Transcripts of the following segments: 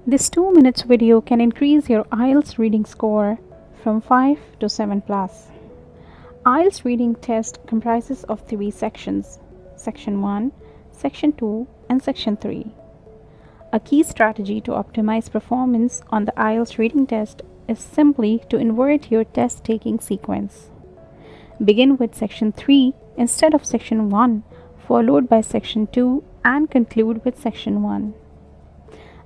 This 2 minutes video can increase your IELTS reading score from 5 to 7 plus. IELTS reading test comprises of 3 sections, Section 1, Section 2 and Section 3. A key strategy to optimize performance on the IELTS reading test is simply to invert your test taking sequence. Begin with Section 3 instead of Section 1, followed by Section 2 and conclude with Section 1.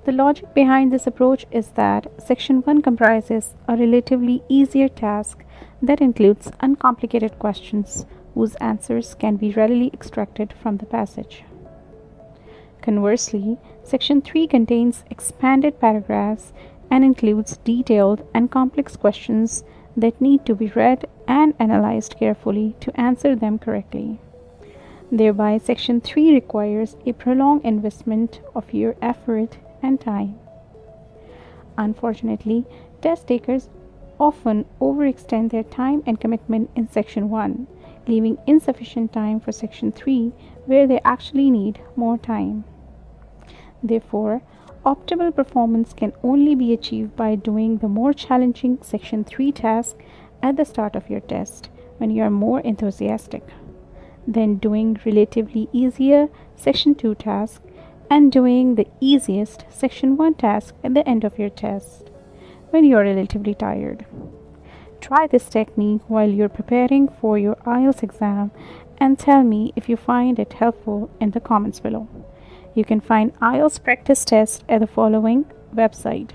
The logic behind this approach is that Section 1 comprises a relatively easier task that includes uncomplicated questions whose answers can be readily extracted from the passage. Conversely, Section 3 contains expanded paragraphs and includes detailed and complex questions that need to be read and analyzed carefully to answer them correctly. Thereby, Section 3 requires a prolonged investment of your effort and time. Unfortunately, test takers often overextend their time and commitment in Section 1, leaving insufficient time for Section 3, where they actually need more time. Therefore, optimal performance can only be achieved by doing the more challenging Section 3 task at the start of your test when you are more enthusiastic, then doing relatively easier Section 2 task and doing the easiest Section 1 task at the end of your test when you are relatively tired. Try this technique while you're preparing for your IELTS exam and tell me if you find it helpful in the comments below. You can find IELTS practice test at the following website.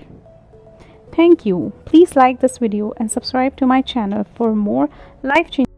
Thank you. Please like this video and subscribe to my channel for more life-changing